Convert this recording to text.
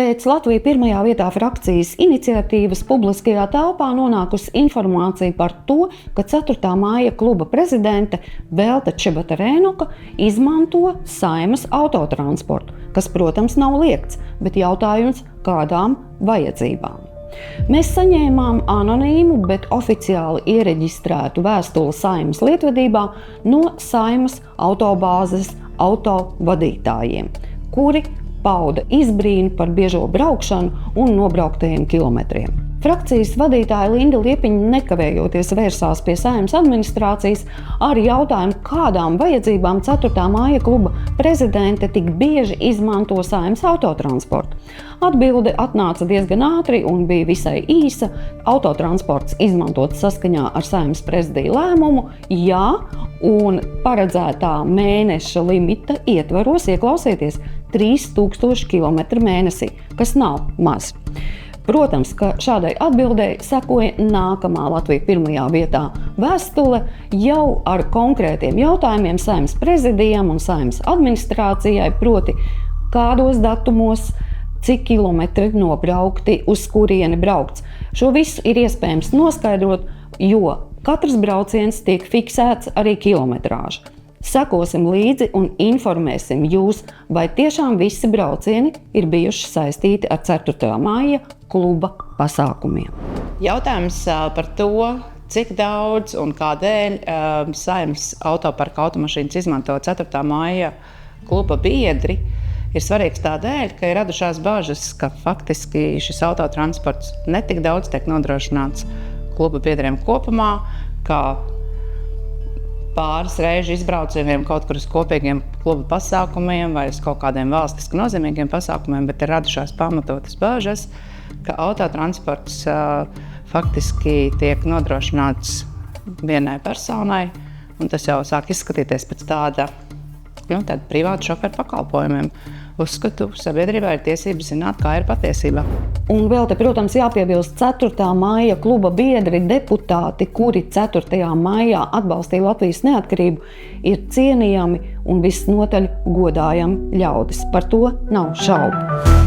Pēc Latvija pirmajā vietā frakcijas iniciatīvas publiskajā telpā nonākusi informācija par to, ka 4. māja kluba prezidente Velta Čebatarēnuka izmanto Saeimas autotransportu, kas, protams, nav liegts, bet jautājums, kādām vajadzībām. Mēs saņēmām anonīmu, bet oficiāli iereģistrētu vēstuli Saeimas lietvedībā no Saeimas autobāzes autovadītājiem, kuri pauda izbrīnu par biežo braukšanu un nobrauktajiem kilometriem. Frakcijas vadītāja Linda Liepiņa nekavējoties vērsās pie Saeimas administrācijas ar jautājumu, kādām vajadzībām 4. māja kluba prezidente tik bieži izmanto Saeimas autotransportu. Atbilde atnāca diezgan ātri un bija visai īsa. Autotransports izmantots saskaņā ar Saeimas prezidija lēmumu, jā, un paredzētā mēneša limita ietvaros, ieklausieties, 3000 km mēnesī, kas nav maz. Protams, ka šādai atbildēji sekoja nākamā Latvija pirmajā vietā vēstule jau ar konkrētiem jautājumiem Saeimas prezidijam un Saeimas administrācijai, proti kādos datumos, cik kilometri nobraukti, uz kurieni braukts. Šo visu ir iespējams noskaidrot, jo katrs brauciens tiek fiksēts arī kilometrāža. Sekosim līdzi un informēsim jūs, vai tiešām visi braucieni ir bijuši saistīti ar 4. māja kluba pasākumiem. Jautājums par to, cik daudz un kādēļ Saeimas autoparka automašīnas izmanto 4. māja kluba biedri, ir svarīgs tādēļ, ka ir radušās bažas, ka faktiski šis autotransports netik daudz tiek nodrošināts kluba biedriem kopumā, kā pāris reižu izbraucieniem kaut kur uz kopīgiem kluba pasākumiem vai uz kaut kādiem valstiski nozīmīgiem pasākumiem, bet ir radušās pamatotas bažas, ka autotransports faktiski tiek nodrošināts vienai personai, un tas jau sāk izskatīties pēc tāda privāta šoferu pakalpojumiem. Uzskatu, sabiedrībā ir tiesības zināt, kā ir patiesība. Un vēl te, protams, jāpiebilst 4. māja kluba biedri deputāti, kuri 4. maijā atbalstīja Latvijas neatkarību, ir cienījami un visnotaļ godājami ļaudis. Par to nav šaubu.